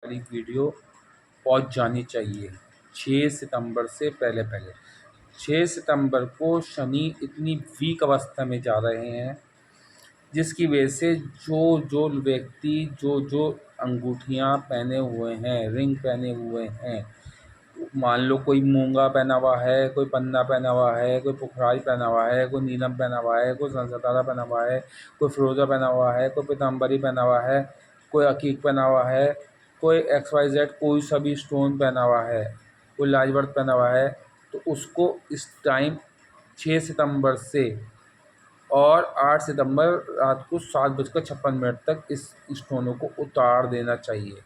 वाली वीडियो पहुंच जानी चाहिए 6 सितंबर से पहले पहले। 6 सितंबर को शनि इतनी वीक अवस्था में जा रहे हैं जिसकी वजह से जो जो व्यक्ति जो जो अंगूठियां पहने हुए हैं, रिंग पहने हुए हैं, मान लो कोई मूंगा पहना हुआ है, कोई पन्ना पहना हुआ है, कोई पुखराज पहना हुआ है, कोई नीलम पहना हुआ है, कोई सनसतारा पहना हुआ है, कोई फिरोजा पहना हुआ है, कोई पीताम्बरी पहना हुआ है, कोई अकीक पहना हुआ है, कोई XYZ कोई सा भी स्टोन पहना हुआ है, कोई लाजवर्त पहना हुआ है, तो उसको इस टाइम 6 सितंबर से और 8 सितंबर रात को 7:56 तक इस स्टोनों को उतार देना चाहिए,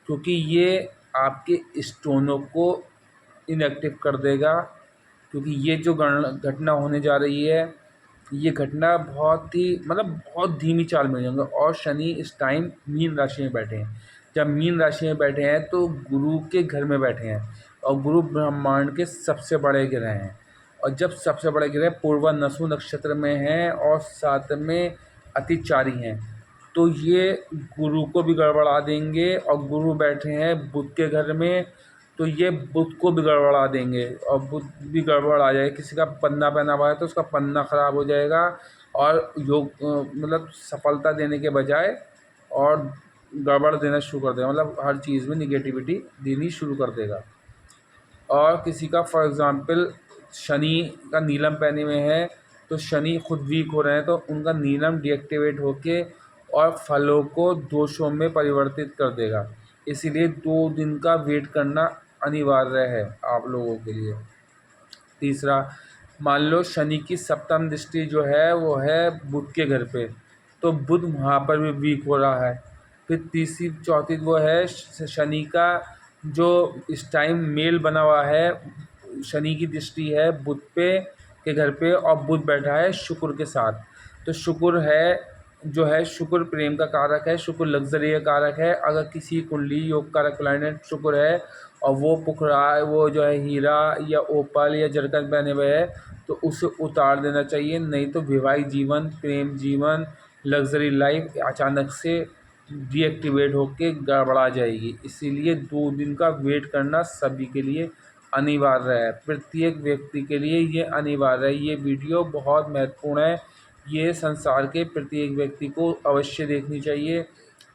क्योंकि ये आपके स्टोनों को इनएक्टिव कर देगा। क्योंकि ये जो घटना होने जा रही है, ये घटना बहुत ही बहुत धीमी चाल में जाएगा। और शनि इस टाइम मीन राशि में बैठे हैं। जब मीन राशि में बैठे हैं तो गुरु के घर में बैठे हैं, और गुरु ब्रह्मांड के सबसे बड़े ग्रह हैं। और जब सबसे बड़े ग्रह पूर्वा नसु नक्षत्र में हैं और साथ में अतिचारी हैं, तो ये गुरु को भी गड़बड़ा देंगे। और गुरु बैठे हैं बुध के घर में, तो ये बुध को भी गड़बड़ा देंगे। और बुध भी गड़बड़ आ जाए, किसी का पन्ना पहना हुआ है तो उसका पन्ना ख़राब हो जाएगा, और योग सफलता देने के बजाय और गड़बड़ देना शुरू कर देगा। हर चीज़ में निगेटिविटी देनी शुरू कर देगा। और किसी का फॉर एग्ज़ाम्पल शनि का नीलम पहने में है, तो शनि खुद वीक हो रहे हैं, तो उनका नीलम डीएक्टिवेट होके और फलों को दोषों में परिवर्तित कर देगा। इसीलिए 2 दिन का वेट करना अनिवार्य है आप लोगों के लिए। तीसरा, मान लो शनि की सप्तम दृष्टि जो है वो है बुध के घर पे, तो बुध वहाँ पर भी वीक हो रहा है। फिर तीसरी चौथी वो है शनि का जो इस टाइम मेल बना हुआ है, शनि की दृष्टि है बुध पे के घर पे, और बुध बैठा है शुक्र के साथ। तो शुक्र है जो है, शुक्र प्रेम का कारक है, शुक्र लग्जरी का कारक है। अगर किसी कुंडली योग कारक प्लैनेट शुक्र है और वो वो जो है हीरा या ओपल या जरकन पहने हुए है, तो उसे उतार देना चाहिए। नहीं तो वैवाहिक जीवन, प्रेम जीवन, लग्जरी लाइफ अचानक से डीएक्टिवेट होके गड़बड़ा जाएगी। इसीलिए 2 दिन का वेट करना सभी के लिए अनिवार्य है, प्रत्येक व्यक्ति के लिए ये अनिवार्य है। ये वीडियो बहुत महत्वपूर्ण है, ये संसार के प्रत्येक व्यक्ति को अवश्य देखनी चाहिए।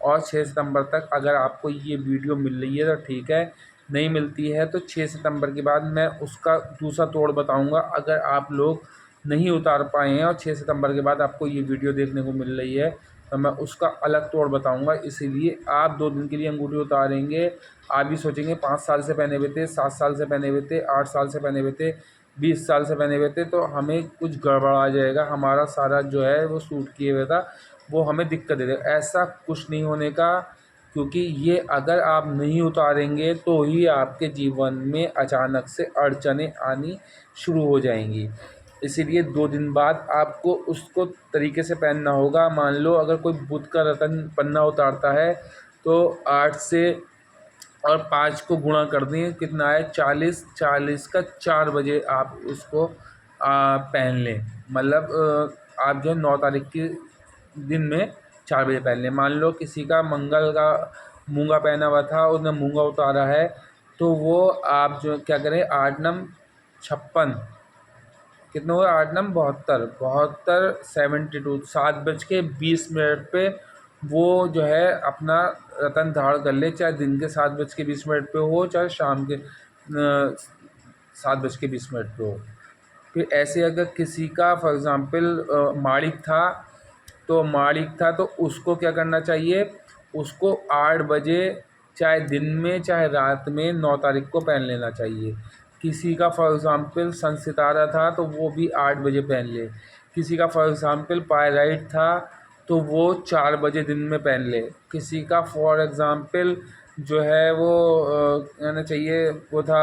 और 6 सितंबर तक अगर आपको ये वीडियो मिल रही है तो ठीक है, नहीं मिलती है तो 6 सितंबर के बाद मैं उसका दूसरा तोड़ बताऊंगा। अगर आप लोग नहीं उतार पाए हैं और 6 सितंबर के बाद आपको ये वीडियो देखने को मिल रही है, तो मैं उसका अलग तोड़ बताऊंगा। इसीलिए आप 2 दिन के लिए अंगूठी उतारेंगे, आप भी सोचेंगे 5 साल से पहने हुए थे, 7 साल से पहने हुए थे, 8 साल से पहने हुए थे, 20 साल से पहने हुए थे, तो हमें कुछ गड़बड़ आ जाएगा, हमारा सारा जो है वो सूट किए हुए था, वो हमें दिक्कत दे देगा। ऐसा कुछ नहीं होने का, क्योंकि ये अगर आप नहीं उतारेंगे तो ही आपके जीवन में अचानक से अड़चनें आनी शुरू हो जाएंगी। इसीलिए 2 दिन बाद आपको उसको तरीके से पहनना होगा। मान लो अगर कोई बुध का रतन पन्ना उतारता है, तो 8 से और 5 को गुणा कर दें, कितना है 40, 40 का 4 बजे आप उसको पहन लें। आप जो 9 तारीख के दिन में 4 बजे पहन लें। मान लो किसी का मंगल का मूंगा पहना हुआ था, उसने मूंगा उतारा है, तो वो आप जो क्या करें, 8 नम 56, कितना हुआ 8 नम 72, 72 72, 7:20 पे वो जो है अपना रतन धारण कर ले, चाहे दिन के 7:20 पे हो, चाहे शाम के 7:20 पे हो। फिर ऐसे अगर किसी का फॉर एग्ज़ाम्पल माणिक था, तो उसको क्या करना चाहिए, उसको 8 बजे चाहे दिन में चाहे रात में 9 तारीख को पहन लेना चाहिए। किसी का फॉर एग्ज़ाम्पल सन सितारा था, तो वो भी 8 बजे पहन ले। किसी का फॉर एग्ज़ाम्पल पायराइट था, तो वो 4 बजे दिन में पहन ले। किसी का फॉर एग्ज़ाम्पल जो है वो कहना चाहिए वो था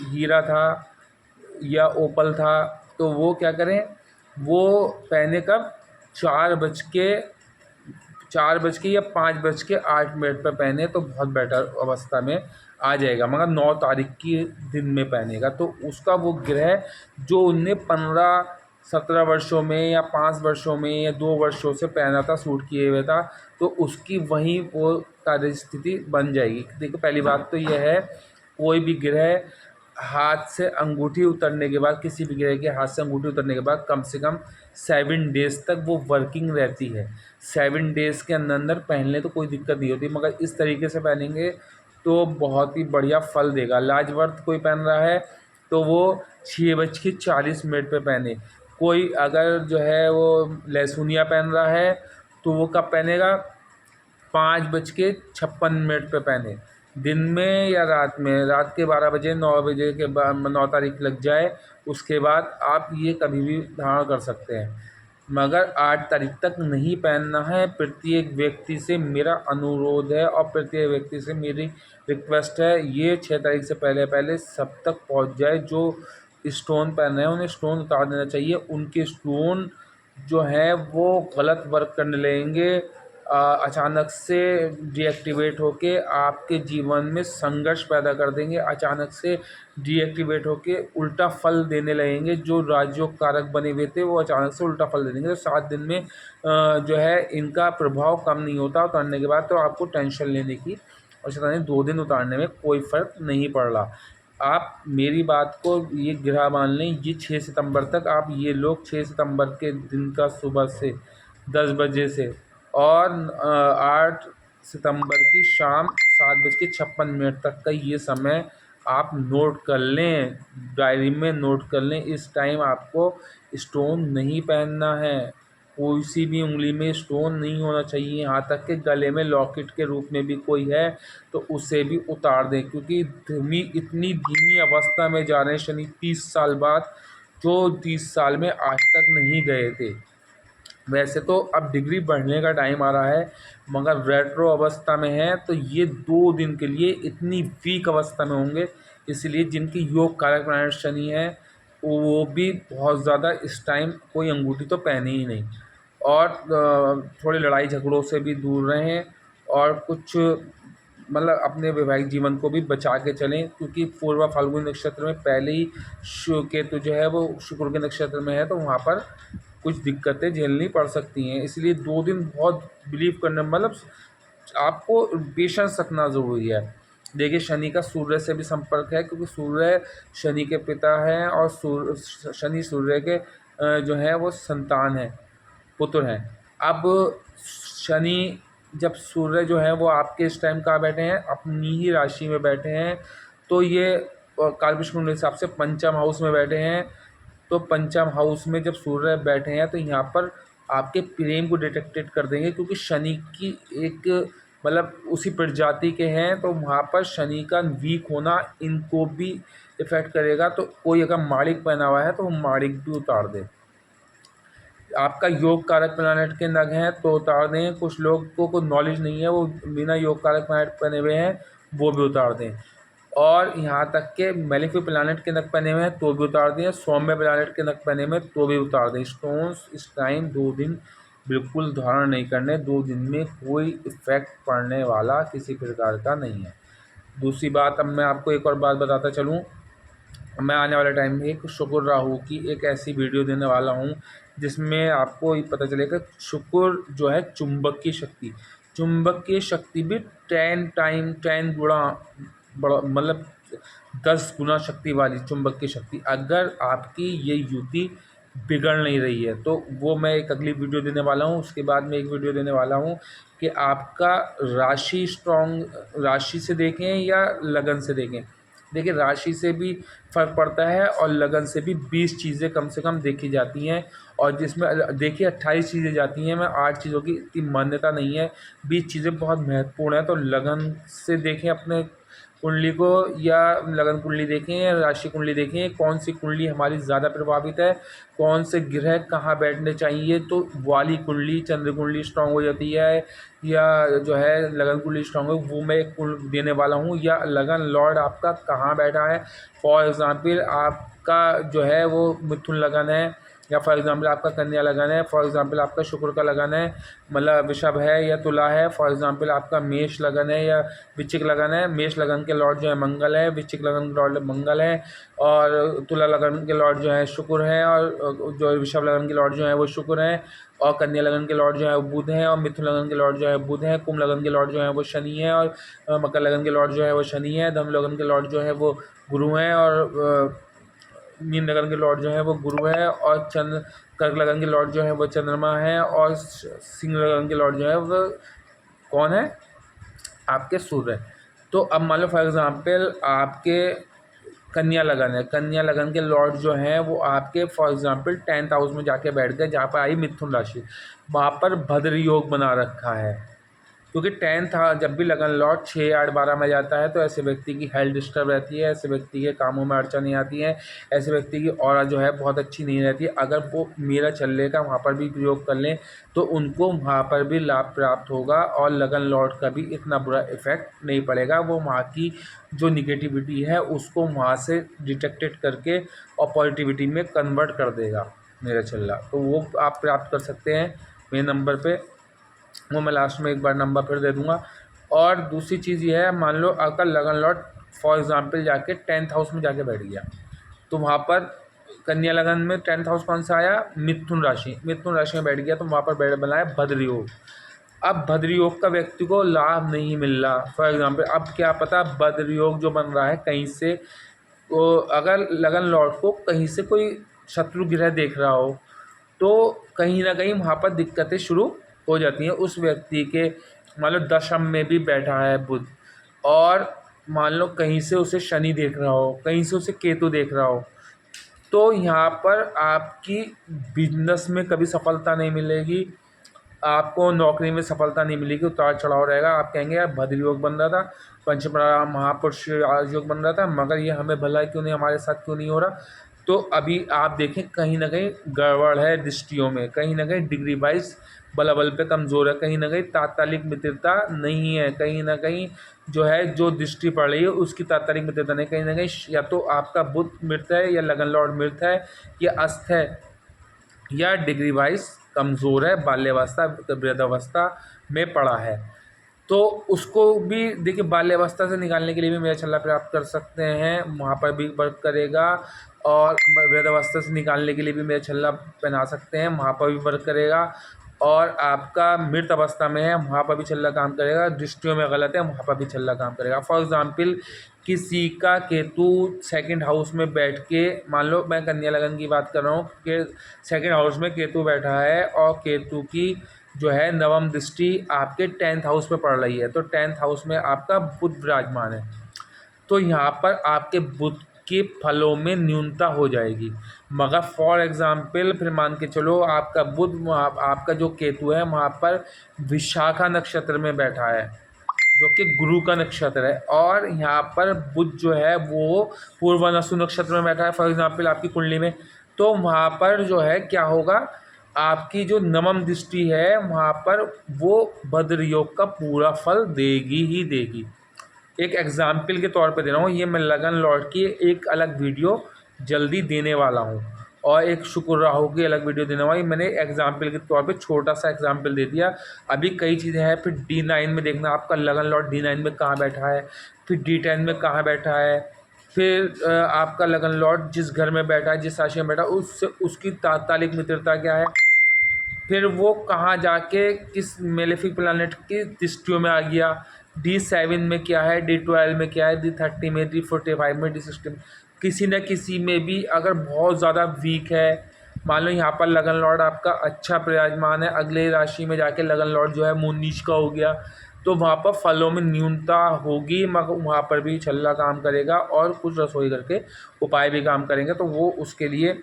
हीरा था या ओपल था, तो वो क्या करें, वो पहने कब, 4 बज के या 5:08 पर पहने, तो बहुत बेटर अवस्था में आ जाएगा। मगर 9 तारीख की दिन में पहनेगा, तो उसका वो ग्रह जो उनने 15 17 वर्षों में या 5 वर्षों में या 2 वर्षों से पहना था, सूट किए हुए था, तो उसकी वहीं वो कार्य स्थिति बन जाएगी। देखो पहली बात तो यह है, कोई भी ग्रह हाथ से अंगूठी उतरने के बाद, किसी भी ग्रह के हाथ से अंगूठी उतरने के बाद कम से कम 7 डेज़ तक वो वर्किंग रहती है। 7 डेज़ के अंदर अंदर पहन लें तो कोई दिक्कत नहीं होती, मगर इस तरीके से पहनेंगे तो बहुत ही बढ़िया फल देगा। लाजवर्त कोई पहन रहा है तो वो 6:40 पे पहने। कोई अगर जो है वो लहसुनिया पहन रहा है तो वो कब पहनेगा, 5:56 पे पहने। दिन में या रात में, रात के 12 बजे, 9 बजे के बाद 9 तारीख लग जाए उसके बाद आप ये कभी भी धारण कर सकते हैं, मगर 8 तारीख तक नहीं पहनना है। प्रत्येक व्यक्ति से मेरा अनुरोध है और प्रत्येक व्यक्ति से मेरी रिक्वेस्ट है, ये 6 तारीख से पहले पहले सब तक पहुंच जाए। जो स्टोन पहन रहे हैं उन्हें स्टोन उतार देना चाहिए। उनके स्टोन जो है वो गलत वर्क करने लगेंगे, अचानक से डीएक्टिवेट होके आपके जीवन में संघर्ष पैदा कर देंगे, अचानक से डीएक्टिवेट होके उल्टा फल देने लगेंगे। जो राजयोग कारक बने हुए थे वो अचानक से उल्टा फल दे देंगे। तो 7 दिन में जो है इनका प्रभाव कम नहीं होता। उतारने के बाद तो आपको टेंशन लेने की आवश्यकता नहीं, 2 दिन उतारने में कोई फ़र्क नहीं पड़ रहा। आप मेरी बात को ये गिरा मान लें, ये 6 सितंबर तक आप ये लोग 6 सितंबर के दिन का सुबह से 10 बजे से और 8 सितंबर की शाम 7:56 तक का ये समय आप नोट कर लें, डायरी में नोट कर लें। इस टाइम आपको स्टोन नहीं पहनना है, कोई सी भी उंगली में स्टोन नहीं होना चाहिए। यहाँ तक कि गले में लॉकेट के रूप में भी कोई है तो उसे भी उतार दें, क्योंकि इतनी धीमी अवस्था में जा रहे हैं शनि 30 साल बाद, जो 30 साल में आज तक नहीं गए थे। वैसे तो अब डिग्री बढ़ने का टाइम आ रहा है, मगर रेट्रो अवस्था में है तो ये 2 दिन के लिए इतनी वीक अवस्था में होंगे। इसलिए जिनकी योग कारक प्लैनेट शनि है वो भी बहुत ज़्यादा इस टाइम कोई अंगूठी तो पहने ही नहीं, और थोड़े लड़ाई झगड़ों से भी दूर रहें, और कुछ मतलब अपने वैवाहिक जीवन को भी बचा के चलें, क्योंकि पूर्वा फाल्गुनी नक्षत्र में पहले ही केतु जो है वो शुक्र के नक्षत्र में है, तो वहाँ पर कुछ दिक्कतें झेलनी पड़ सकती हैं। इसलिए 2 दिन बहुत बिलीव करने, मतलब आपको पेशेंस रखना ज़रूरी है। देखिए शनि का सूर्य से भी संपर्क है, क्योंकि सूर्य शनि के पिता हैं और शनि सूर्य के जो है वो संतान हैं, पुत्र हैं। अब शनि जब सूर्य जो है वो आपके इस टाइम कहाँ बैठे हैं, अपनी ही राशि में बैठे हैं, तो ये कालपुरुष कुंडली के हिसाब से पंचम हाउस में बैठे हैं। तो पंचम हाउस में जब सूर्य बैठे हैं तो यहाँ पर आपके प्रेम को डिटेक्टेड कर देंगे, क्योंकि शनि की एक मतलब उसी प्रजाति के हैं, तो वहाँ पर शनि का वीक होना इनको भी इफ़ेक्ट करेगा। तो कोई अगर माड़िक पहना हुआ है तो वो माड़िक भी उतार दे। आपका योग कारक प्लैनेट के नग हैं तो उतार दें। कुछ लोगों को नॉलेज नहीं है, वो बिना योग कारक प्लैनेट पहने हुए हैं, वो भी उतार दें। और यहाँ तक के मेलेफिक प्लैनेट के नग पहने हुए हैं तो भी उतार दें, सौम्य प्लैनेट के नग पहने हुए हैं तो भी उतार दें। स्टोन्स इस टाइम 2 दिन बिल्कुल धारण नहीं करने, 2 दिन में कोई इफ़ेक्ट पड़ने वाला किसी प्रकार का नहीं है। दूसरी बात, अब मैं आपको एक और बात बताता चलूँ, मैं आने वाले टाइम में एक शुक्र राहु की एक ऐसी वीडियो देने वाला हूँ जिसमें आपको ये पता चलेगा शुक्र जो है चुंबक की शक्ति भी 10 गुणा बड़ा, मतलब 10 गुना शक्ति वाली चुंबक की शक्ति। अगर आपकी ये युति बिगड़ नहीं रही है तो वो मैं एक अगली वीडियो देने वाला हूँ। उसके बाद में एक वीडियो देने वाला हूँ कि आपका राशि स्ट्रॉन्ग, राशि से देखें या लगन से देखें। देखिए राशि से भी फ़र्क पड़ता है और लगन से भी 20 चीज़ें कम से कम देखी जाती हैं, और जिसमें देखिए 28 चीज़ें जाती हैं, मैं 8 चीज़ों की इतनी मान्यता नहीं है, 20 चीज़ें बहुत महत्वपूर्ण हैं। तो लगन से देखें अपने कुंडली को, या लगन कुंडली देखें या राशि कुंडली देखें, कौन सी कुंडली हमारी ज़्यादा प्रभावित है, कौन से ग्रह कहाँ बैठने चाहिए, तो वाली कुंडली चंद्र कुंडली स्ट्रांग हो जाती है, या जो है लगन कुंडली स्ट्रांग है, वो मैं एक देने वाला हूँ। या लगन लॉर्ड आपका कहाँ बैठा है, फॉर एग्ज़ाम्पल आपका जो है वो मिथुन लगन है या फॉर एग्जांपल आपका कन्या लगन है, फॉर एग्जांपल आपका शुक्र का लगन है, मतलब वृषभ है या तुला है, फॉर एग्जांपल आपका मेष लगन है या वृश्चिक लगन है। मेष लगन के लॉर्ड जो है मंगल है, वृश्चिक लगन के लॉर्ड मंगल है, और तुला लगन के लॉर्ड जो है शुक्र है, और जो वृषभ लगन के लॉर्ड जो है वो शुक्र है, और कन्या लगन के लॉर्ड जो है वो बुध है, और मिथुन लगन के लॉर्ड जो है बुध है, कुंभ लगन के लॉर्ड जो है वो शनि है, और मकर लगन के लॉर्ड जो है वो शनि है, धनु लगन के लॉर्ड जो है वो गुरु हैं, और मीन लगन के लॉर्ड जो है वो गुरु है, और चंद्र कर्क लगन के लॉर्ड जो है वो चंद्रमा है, और सिंह लगन के लॉर्ड जो है वो कौन है, आपके सूर्य। तो अब मान लो फॉर एग्जांपल आपके कन्या लगन है, कन्या लगन के लॉर्ड जो हैं वो आपके फॉर एग्जांपल 10th हाउस में जाके बैठ गए, जहाँ पर आई मिथुन राशि, वहाँ पर भद्र योग बना रखा है। क्योंकि 10th जब भी लगन लॉर्ड 6, 8, 12 में जाता है तो ऐसे व्यक्ति की हेल्थ डिस्टर्ब रहती है, ऐसे व्यक्ति के कामों में अड़चन आती है, ऐसे व्यक्ति की ऑरा जो है बहुत अच्छी नहीं रहती है। अगर वो मेरा चलने का वहाँ पर भी प्रयोग कर लें तो उनको वहाँ पर भी लाभ प्राप्त होगा, और लगन लॉर्ड का भी इतना बुरा इफेक्ट नहीं पड़ेगा। वो वहाँ की जो निगेटिविटी है उसको वहाँ से डिटेक्टेड करके और पॉजिटिविटी में कन्वर्ट कर देगा मेरा चलना। तो वो आप प्राप्त कर सकते हैं मेरे नंबर पे, वो मैं लास्ट में एक बार नंबर फिर दे दूंगा। और दूसरी चीज़ ये है, मान लो आपका लगन लॉर्ड फॉर एग्जांपल जाके 10th हाउस में जाके बैठ गया, तो वहाँ पर कन्या लगन में 10th हाउस कौन सा आया, मिथुन राशि, मिथुन राशि में बैठ गया, तो वहाँ पर बैठ बनाया भद्र योग। अब भद्र योग का व्यक्ति को लाभ नहीं मिल रहा, फॉर एग्जांपल अब क्या पता भद्र योग जो बन रहा है कहीं से, तो अगर लगन लॉर्ड को कहीं से कोई शत्रु ग्रह देख रहा हो तो कहीं ना कहीं वहाँ पर दिक्कतें शुरू हो जाती हैं उस व्यक्ति के। मान लो दशम में भी बैठा है बुध, और मान लो कहीं से उसे शनि देख रहा हो, कहीं से उसे केतु देख रहा हो, तो यहाँ पर आपकी बिजनेस में कभी सफलता नहीं मिलेगी, आपको नौकरी में सफलता नहीं मिलेगी, उतार चढ़ाव रहेगा। आप कहेंगे यार भद्र योग बन रहा था, पंचपरा महापुरुष योग बन रहा था, मगर ये हमें भला क्यों नहीं, हमारे साथ क्यों नहीं हो रहा। तो अभी आप देखें कहीं ना कहीं गड़बड़ है दृष्टियों में, कहीं ना कहीं डिग्री वाइज बल पे कमज़ोर है, कहीं ना कहीं तात्कालिक मित्रता नहीं है, कहीं ना कहीं जो है जो दृष्टि पड़ रही है उसकी तात्कालिक मित्रता नहीं, कहीं ना कहीं या तो आपका बुध मृत है, या लगन लॉर्ड मृत है, या अस्त है, या डिग्री वाइज कमज़ोर है, बाल्यावस्था वृद्धावस्था में पड़ा है। तो उसको भी देखिए बाल्यावस्था से निकालने के लिए भी मेरा छल्ला प्राप्त कर सकते हैं, वहाँ पर भी वर्क करेगा, और वृद्धावस्था से निकालने के लिए भी मेरा छल्ला पहना सकते हैं, वहाँ पर भी वर्क करेगा, और आपका मृत अवस्था में है वहाँ पर भी छल्ला काम करेगा, दृष्टियों में गलत है वहाँ पर भी छल्ला काम करेगा। फॉर एग्ज़ाम्पल किसी का केतु 2nd हाउस में बैठ के, मान लो मैं कन्या लगन की बात कर रहा हूँ कि 2nd हाउस में केतु बैठा है, और केतु की जो है नवम दृष्टि आपके 10th हाउस पे पड़ रही है, तो 10th हाउस में आपका बुध विराजमान है, तो यहाँ पर आपके बुध के फलों में न्यूनता हो जाएगी। मगर फॉर एग्ज़ाम्पल फिर मान के चलो आपका बुध, आपका जो केतु है वहाँ पर विशाखा नक्षत्र में बैठा है, जो कि गुरु का नक्षत्र है, और यहाँ पर बुध जो है वो पूर्वानसु नक्षत्र में बैठा है फॉर एग्ज़ाम्पल आपकी कुंडली में, तो वहाँ पर जो है क्या होगा, आपकी जो नवम दृष्टि है वहाँ पर वो भद्र योग का पूरा फल देगी ही देगी। एक एग्जाम्पल के तौर पे दे रहा हूँ, ये मैं लगन लॉर्ड की एक अलग वीडियो जल्दी देने वाला हूँ, और एक शुक्र राहु की अलग वीडियो देने वाली, मैंने एग्जाम्पल के तौर पे छोटा सा एग्जाम्पल दे दिया। अभी कई चीज़ें हैं, फिर D9 में देखना आपका लगन लॉर्ड D9 में कहाँ बैठा है, फिर D10 में कहाँ बैठा है, फिर आपका लगन लॉर्ड जिस घर में बैठा है, जिस राशि में बैठा है, उससे उसकी तात्कालिक मित्रता क्या है, फिर वो कहाँ जाके किस मेलेफिक प्लानट की दृष्टियों में आ गया, D7 में क्या है, D12 में क्या है, D30 में, D45 में, D60 में, किसी न किसी में भी अगर बहुत ज़्यादा वीक है, मान लो यहाँ पर लगन लॉर्ड आपका अच्छा विराजमान है, अगले राशि में जाके लगन लॉर्ड जो है मून नीच का हो गया, तो वहाँ पर फलों में न्यूनता होगी, मगर वहाँ पर भी छल्ला काम करेगा, और कुछ रसोई घर के उपाय भी काम करेंगे। तो वो उसके लिए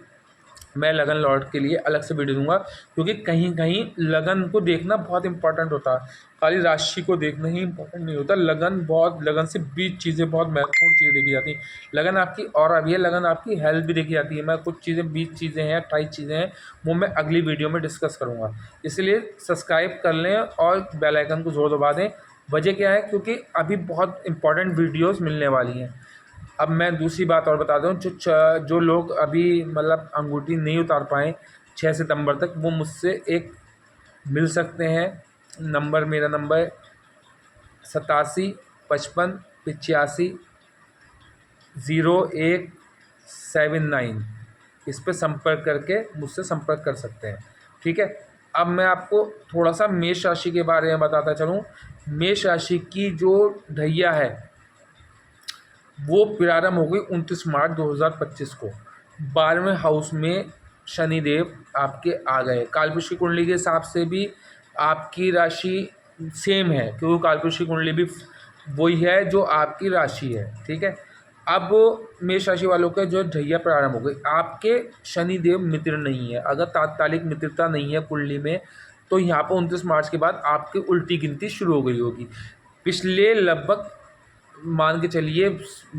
मैं लगन लॉर्ड के लिए अलग से वीडियो दूंगा, क्योंकि कहीं कहीं लगन को देखना बहुत इंपॉर्टेंट होता है, खाली राशि को देखना ही इंपॉर्टेंट नहीं होता। लगन से 20 चीज़ें बहुत महत्वपूर्ण चीज़ें देखी जाती हैं। लगन आपकी और अभी है, लगन आपकी हेल्थ भी देखी जाती है। मैं कुछ चीज़ें 20 चीज़ें हैं, 28 चीज़ें हैं, वो मैं अगली वीडियो में डिस्कस करूँगा। इसलिए सब्सक्राइब कर लें और बेल आइकन को ज़ोर दबा दें। वजह क्या है, क्योंकि अभी बहुत इंपॉर्टेंट वीडियोज़ मिलने वाली हैं। अब मैं दूसरी बात और बता दूँ, जो लोग अभी मतलब अंगूठी नहीं उतार पाएँ 6 सितंबर तक, वो मुझसे एक मिल सकते हैं। मेरा नंबर 87 55 85 0179, इस पे संपर्क करके मुझसे संपर्क कर सकते हैं। ठीक है। अब मैं आपको थोड़ा सा मेष राशि के बारे में बताता चलूँ। मेष राशि की जो ढैया है वो प्रारंभ हो गई 29 मार्च 2025 को। 12वें हाउस में शनिदेव आपके आ गए। कालपुरुष की कुंडली के हिसाब से भी आपकी राशि सेम है, क्योंकि कालपुरुष की कुंडली भी वही है जो आपकी राशि है। ठीक है। अब मेष राशि वालों का जो ढैया प्रारंभ हो गई, आपके शनिदेव मित्र नहीं है। अगर तात्कालिक मित्रता नहीं है कुंडली में, तो यहाँ पर 29 मार्च के बाद आपकी उल्टी गिनती शुरू हो गई होगी। पिछले लगभग मान के चलिए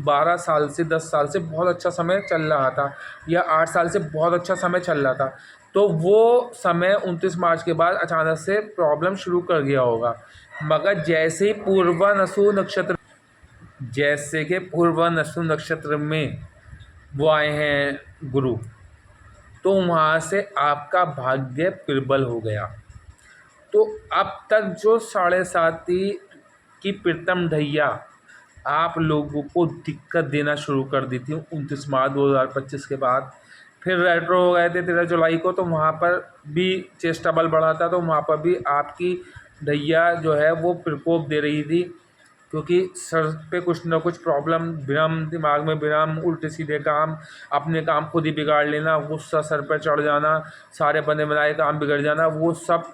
12 साल से 10 साल से बहुत अच्छा समय चल रहा था, या 8 साल से बहुत अच्छा समय चल रहा था, तो वो समय 29 मार्च के बाद अचानक से प्रॉब्लम शुरू कर गया होगा। मगर जैसे ही पूर्वा नसु नक्षत्र में वो आए हैं गुरु, तो वहाँ से आपका भाग्य प्रबल हो गया। तो अब तक जो 7.5 की प्रीतम ढैया आप लोगों को दिक्कत देना शुरू कर दी थी 29 मार्च 2025 के बाद, फिर रेट्रो हो गए थे 13 जुलाई को, तो वहाँ पर भी चेष्टा बल बढ़ा था, तो वहाँ पर भी आपकी ढैया जो है वो प्रकोप दे रही थी, क्योंकि सर पे कुछ ना कुछ प्रॉब्लम, भ्रम, दिमाग में भ्रम, उल्टे सीधे काम, अपने काम खुद ही बिगाड़ लेना, गुस्सा सर पर चढ़ जाना, सारे बने बनाए काम बिगड़ जाना, वो सब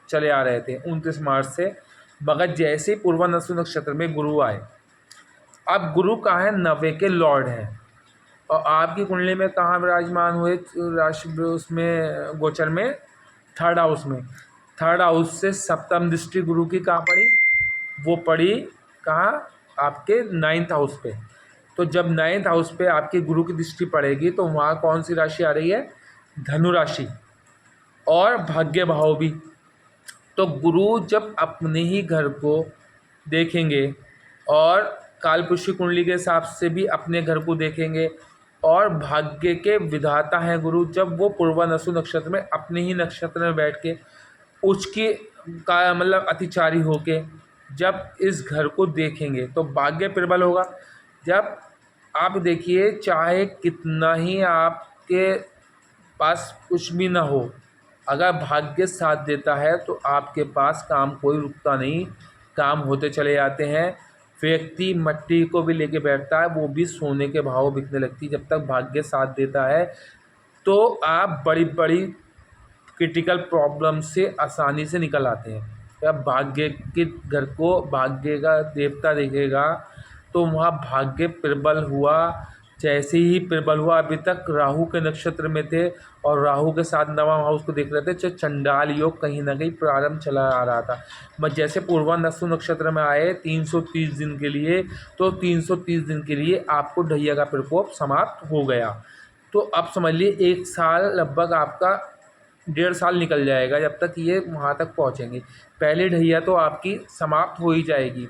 चले आ रहे थे 29 मार्च से। मगर जैसे पूर्वा नसु नक्षत्र में गुरु आए, अब गुरु कहाँ है, 90 के लॉर्ड हैं, और आपकी कुंडली में कहाँ विराजमान हुए, राशि उसमें गोचर में 3rd हाउस में। 3rd हाउस से सप्तम दृष्टि गुरु की कहाँ पड़ी, वो पड़ी कहाँ, आपके 9th हाउस पे। तो जब 9th हाउस पे आपके गुरु की दृष्टि पड़ेगी, तो वहाँ कौन सी राशि आ रही है, धनु राशि, और भाग्य भाव भी। तो गुरु जब अपने ही घर को देखेंगे, और कालपुरुष कुंडली के हिसाब से भी अपने घर को देखेंगे, और भाग्य के विधाता हैं गुरु, जब वो पूर्वा नसु नक्षत्र में अपने ही नक्षत्र में बैठ के उसकी का मतलब अतिचारी होके जब इस घर को देखेंगे, तो भाग्य प्रबल होगा। जब आप देखिए, चाहे कितना ही आपके पास कुछ भी ना हो, अगर भाग्य साथ देता है तो आपके पास काम कोई रुकता नहीं, काम होते चले जाते हैं। व्यक्ति मट्टी को भी लेके बैठता है, वो भी सोने के भाव बिकने लगती है। जब तक भाग्य साथ देता है तो आप बड़ी बड़ी क्रिटिकल प्रॉब्लम से आसानी से निकल आते हैं। जब भाग्य के घर को भाग्य का देवता देखेगा, तो वहाँ भाग्य प्रबल हुआ। जैसे ही प्रबल हुआ, अभी तक राहु के नक्षत्र में थे, और राहु के साथ 9वां हाउस को देख रहे थे, जो चंडाल योग कहीं ना कहीं प्रारंभ चला आ रहा था। बस जैसे पूर्वा नसु नक्षत्र में आए 330 दिन के लिए, तो 330 दिन के लिए आपको ढैया का प्रकोप समाप्त हो गया। तो अब समझ लिए 1 साल लगभग आपका 1.5 साल निकल जाएगा जब तक ये वहाँ तक पहुँचेंगे। पहली ढैया तो आपकी समाप्त हो ही जाएगी।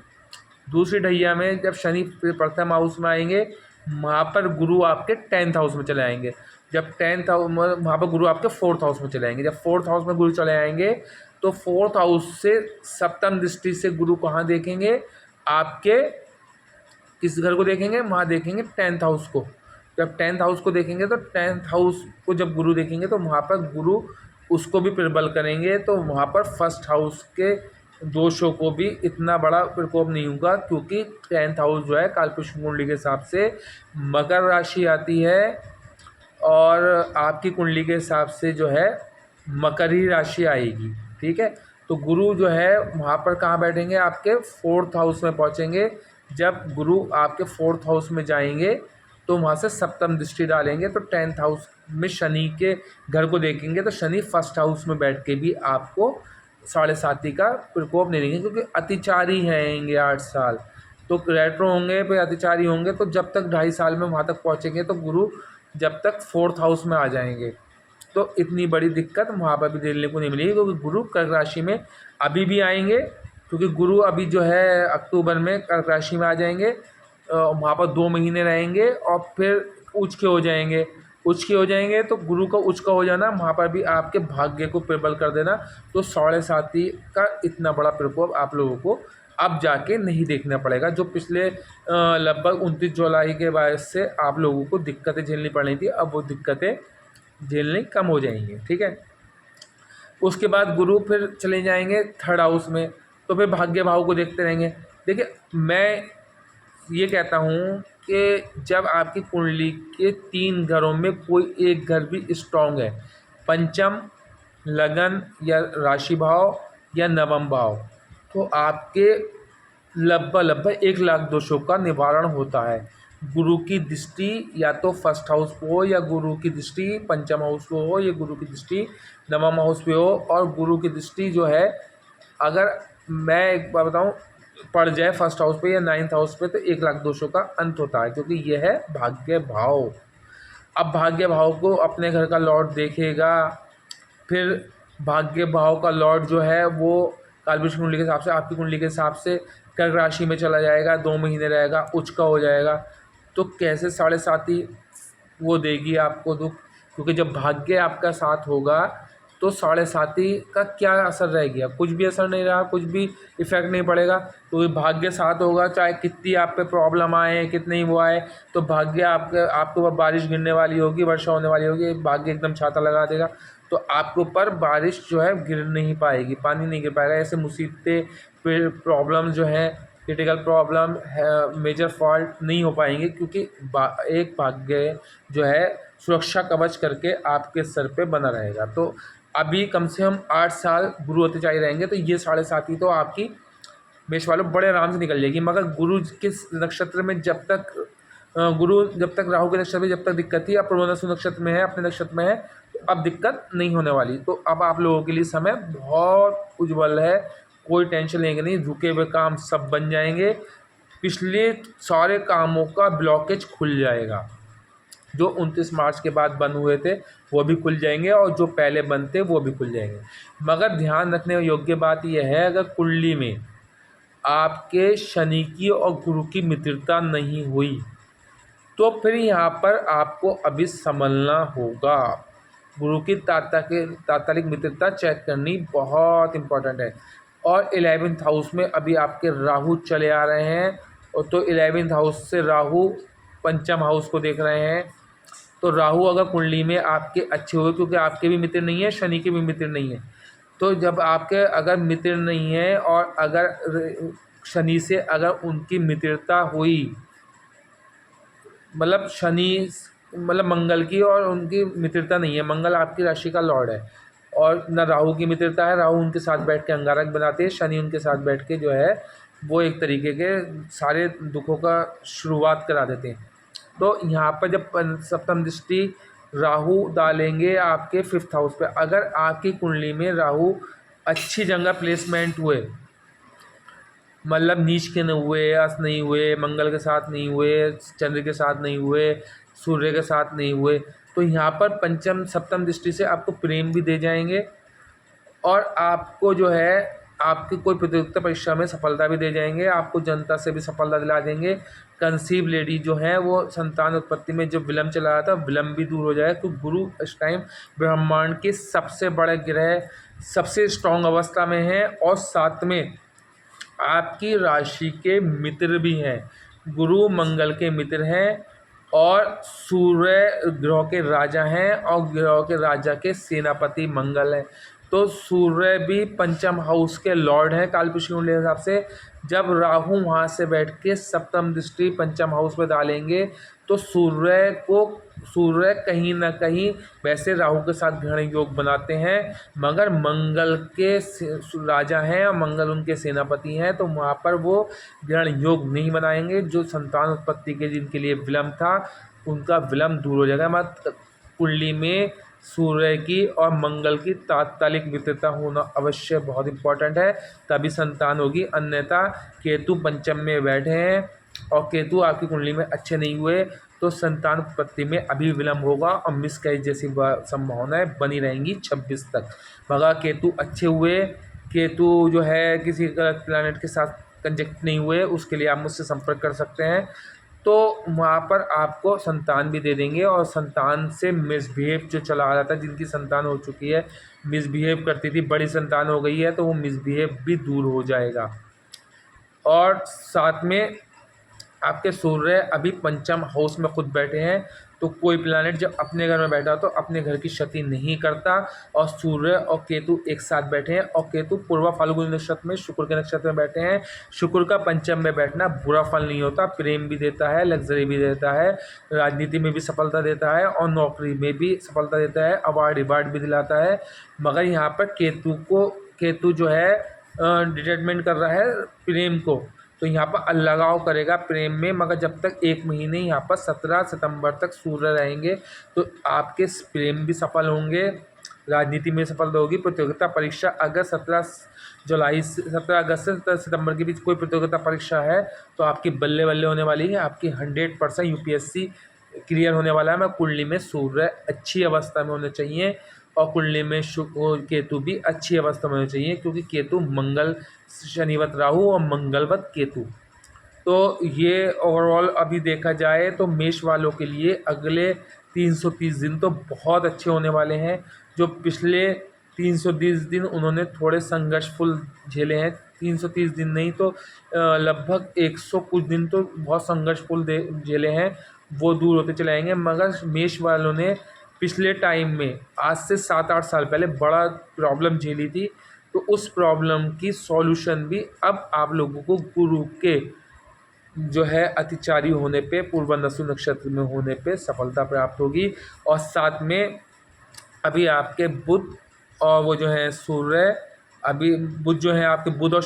दूसरी ढैया में जब शनि प्रथम हाउस में आएंगे, वहाँ पर गुरु आपके 10th हाउस में चले आएंगे। जब 10th हाउस, वहाँ पर गुरु आपके 4th हाउस में चले आएंगे। जब 4th हाउस में गुरु चले आएंगे, तो 4th हाउस से सप्तम दृष्टि से गुरु कहाँ देखेंगे, आपके किस घर को देखेंगे, वहाँ देखेंगे 10th हाउस को। जब 10th हाउस को देखेंगे, तो 10th हाउस को जब गुरु देखेंगे, तो वहाँ पर गुरु उसको भी प्रबल करेंगे, तो वहाँ पर 1st हाउस के दोषों को भी इतना बड़ा प्रकोप नहीं होगा, क्योंकि 10th हाउस जो है कालपुरुष कुंडली के हिसाब से मकर राशि आती है, और आपकी कुंडली के हिसाब से जो है मकर ही राशि आएगी। ठीक है। तो गुरु जो है वहाँ पर कहाँ बैठेंगे, आपके 4th हाउस में पहुँचेंगे। जब गुरु आपके 4th हाउस में जाएंगे, तो वहाँ से सप्तम दृष्टि डालेंगे, तो 10th हाउस में शनि के घर को देखेंगे, तो शनि 1st हाउस में बैठ के भी आपको 7.5 का प्रकोप नहीं देंगे, क्योंकि अतिचारी रहेंगे 8 साल। तो रेट्रो होंगे, फिर अतिचारी होंगे, तो जब तक 2.5 साल में वहाँ तक पहुँचेंगे, तो गुरु जब तक 4th हाउस में आ जाएंगे, तो इतनी बड़ी दिक्कत वहाँ पर भी देखने को नहीं मिलेगी, क्योंकि गुरु कर्क राशि में अभी भी आएंगे, क्योंकि गुरु अभी जो है अक्टूबर में कर्क राशि में आ जाएंगे, वहाँ पर 2 महीने रहेंगे और फिर उच्च के हो जाएंगे। उच्च के हो जाएंगे तो गुरु का उच्च का हो जाना, वहाँ पर भी आपके भाग्य को प्रबल कर देना। तो 7.5 का इतना बड़ा प्रकोप आप लोगों को अब जाके नहीं देखना पड़ेगा, जो पिछले लगभग 29 जुलाई के बाद से आप लोगों को दिक्कतें झेलनी पड़ रही थी, अब वो दिक्कतें झेलनी कम हो जाएंगी। ठीक है। उसके बाद गुरु फिर चले जाएंगे 3rd हाउस में, तो फिर भाग्य भाव को देखते रहेंगे। देखिए, मैं ये कहता हूँ कि जब आपकी कुंडली के 3 घरों में कोई एक घर भी स्ट्रांग है, पंचम, लगन या राशि भाव या नवम भाव, तो आपके लगभग 1,00,000 दोषों का निवारण होता है। गुरु की दृष्टि या तो 1st हाउस पे हो, या गुरु की दृष्टि पंचम हाउस पे हो, या गुरु की दृष्टि नवम हाउस पे हो, और गुरु की दृष्टि जो है, अगर मैं एक बार बताऊं, पड़ जाए 1st हाउस पे या 9th हाउस पे, तो 1,00,000 दोषों का अंत होता है, क्योंकि यह है भाग्य भाव। अब भाग्य भाव को अपने घर का लॉर्ड देखेगा, फिर भाग्य भाव का लॉर्ड जो है वो कालपुरुष कुंडली के हिसाब से, आपकी कुंडली के हिसाब से कर्क राशि में चला जाएगा, 2 महीने रहेगा, उच्च का हो जाएगा। तो कैसे 7.5 वो देगी आपको दुख, क्योंकि जब भाग्य आपका साथ होगा तो 7.5 का क्या असर रह गया, कुछ भी असर नहीं रहा, कुछ भी इफेक्ट नहीं पड़ेगा। तो भाग्य साथ होगा, चाहे कितनी आप पे प्रॉब्लम आए, कितनी वो आए, तो भाग्य आपके ऊपर बारिश गिरने वाली होगी, वर्षा होने वाली होगी, भाग्य एकदम छाता लगा देगा, तो आपके ऊपर बारिश जो है गिर नहीं पाएगी, पानी नहीं गिर पाएगा। ऐसे मुसीबतें, फिर प्रॉब्लम जो है, क्रिटिकल प्रॉब्लम है, मेजर फॉल्ट नहीं हो पाएंगे, क्योंकि एक भाग्य जो है सुरक्षा कवच करके आपके सर पे बना रहेगा। तो अभी कम से कम 8 साल गुरु अतिचारी रहेंगे, तो ये 7.5 तो आपकी मेष वालों बड़े आराम से निकल जाएगी। मगर गुरु के नक्षत्र में जब तक गुरु जब तक राहु के नक्षत्र में जब तक दिक्कत थी, अब पूर्वाषाढ़ नक्षत्र में है, अपने नक्षत्र में है, तो अब दिक्कत नहीं होने वाली। तो अब आप लोगों के लिए समय बहुत उज्जवल है, कोई टेंशन लेंगे नहीं, रुके हुए काम सब बन जाएंगे, पिछले सारे कामों का ब्लॉकेज खुल जाएगा। जो 29 मार्च के बाद बंद हुए थे वो भी खुल जाएंगे, और जो पहले बंद थे वो भी खुल जाएंगे। मगर ध्यान रखने योग्य बात यह है, अगर कुंडली में आपके शनि की और गुरु की मित्रता नहीं हुई, तो फिर यहाँ पर आपको अभी संभलना होगा। गुरु की तात्कालिक मित्रता चेक करनी बहुत इम्पोर्टेंट है। और 11th हाउस में अभी आपके राहु चले आ रहे हैं, और तो 11th हाउस से राहु पंचम हाउस को देख रहे हैं। तो राहु अगर कुंडली में आपके अच्छे हुए, क्योंकि आपके भी मित्र नहीं है, शनि के भी मित्र नहीं है, तो जब आपके अगर मित्र नहीं है और अगर शनि से अगर उनकी मित्रता हुई, मतलब शनि मतलब मंगल की और उनकी मित्रता नहीं है, मंगल आपकी राशि का लॉर्ड है, और न राहु की मित्रता है, राहु उनके साथ बैठ के अंगारक बनाते हैं, शनि उनके साथ बैठ के जो है वो एक तरीके के सारे दुखों का शुरुआत करा देते हैं। तो यहाँ पर जब सप्तम दृष्टि राहु डालेंगे आपके 5th हाउस पे, अगर आपकी कुंडली में राहु अच्छी जगह प्लेसमेंट हुए, मतलब नीच के नहीं हुए, अस्त नहीं हुए, मंगल के साथ नहीं हुए, चंद्र के साथ नहीं हुए, सूर्य के साथ नहीं हुए, तो यहाँ पर पंचम सप्तम दृष्टि से आपको प्रेम भी दे जाएंगे, और आपको जो है आपकी कोई प्रतियोगिता परीक्षा में सफलता भी दे जाएंगे, आपको जनता से भी सफलता दिला देंगे। कंसीव लेडी जो है वो संतान उत्पत्ति में जो विलम्ब चला रहा था, विलम्ब भी दूर हो जाएगा, तो गुरु इस टाइम ब्रह्मांड के सबसे बड़े ग्रह, सबसे स्ट्रॉन्ग अवस्था में है, और साथ में आपकी राशि के मित्र भी हैं। गुरु मंगल के मित्र हैं, और सूर्य ग्रह के राजा हैं, और ग्रह के राजा के सेनापति मंगल हैं। तो सूर्य भी पंचम हाउस के लॉर्ड हैं कालपुरुष कुंडली के हिसाब से। जब राहु वहाँ से बैठ के सप्तम दृष्टि पंचम हाउस में डालेंगे, तो सूर्य कहीं ना कहीं वैसे राहु के साथ ग्रहण योग बनाते हैं, मगर मंगल के राजा हैं और मंगल उनके सेनापति हैं, तो वहाँ पर वो ग्रहण योग नहीं बनाएंगे। जो संतान उत्पत्ति के जिनके लिए विलम्ब था, उनका विलम्ब दूर हो जाएगा। मतलब कुंडली में सूर्य की और मंगल की तात्कालिक मित्रता होना अवश्य बहुत इंपॉर्टेंट है, तभी संतान होगी। अन्यथा केतु पंचम में बैठे हैं और केतु आपकी कुंडली में अच्छे नहीं हुए, तो संतान उत्पत्ति में अभी विलम्ब होगा, और मिसकैरेज जैसी संभावनाएं बनी रहेंगी 26 तक। मगर केतु अच्छे हुए, केतु जो है किसी गलत प्लैनेट के साथ कंजक्ट नहीं हुए, उसके लिए आप मुझसे संपर्क कर सकते हैं। तो वहाँ पर आपको संतान भी दे देंगे, और संतान से मिसबिहेव जो चला आ रहा था, जिनकी संतान हो चुकी है, मिसबिहेव करती थी, बड़ी संतान हो गई है, तो वो मिसबिहेव भी दूर हो जाएगा। और साथ में आपके सूर्य अभी पंचम हाउस में खुद बैठे हैं, तो कोई प्लैनेट जब अपने घर में बैठा तो अपने घर की क्षति नहीं करता। और सूर्य और केतु एक साथ बैठे हैं, और केतु पूर्वा फाल्गुनी नक्षत्र में शुक्र के नक्षत्र में बैठे हैं। शुक्र का पंचम में बैठना बुरा फल नहीं होता, प्रेम भी देता है, लग्जरी भी देता है, राजनीति में भी सफलता देता है, और नौकरी में भी सफलता देता है, अवार्ड रिवार्ड भी दिलाता है। मगर यहाँ पर केतु जो है डिटरमिनेट कर रहा है प्रेम को, तो यहाँ पर अलगाव करेगा प्रेम में। मगर जब तक 1 महीने यहाँ पर 17 सितंबर तक सूर्य रहेंगे, तो आपके प्रेम भी सफल होंगे, राजनीति में सफलता होगी। प्रतियोगिता परीक्षा अगर 17 अगस्त से 17 सितंबर के बीच कोई प्रतियोगिता परीक्षा है, तो आपकी बल्ले बल्ले होने वाली है, आपकी 100% यूपीएससी क्लियर होने वाला है। मैं कुंडली में सूर्य अच्छी अवस्था में होने चाहिए, और कुंडली में केतु भी अच्छी अवस्था में होने चाहिए, क्योंकि केतु मंगल, शनिवत राहु और मंगलवत केतु। तो ये ओवरऑल अभी देखा जाए तो मेष वालों के लिए अगले 330 दिन तो बहुत अच्छे होने वाले हैं। जो पिछले 330 दिन उन्होंने थोड़े संघर्षफुल झेले हैं, 330 दिन नहीं तो लगभग 100 कुछ दिन तो बहुत संघर्षफुल झेले हैं, वो दूर होते चले आएंगे। मगर मेष वालों ने पिछले टाइम में, आज से 7-8 साल पहले बड़ा प्रॉब्लम झेली थी, तो उस प्रॉब्लम की सॉल्यूशन भी अब आप लोगों को गुरु के जो है अतिचारी होने पे, पूर्वानसु नक्षत्र में होने पे सफलता प्राप्त होगी। और साथ में अभी आपके बुध और वो जो है सूर्य, अभी बुध जो है आपके बुध और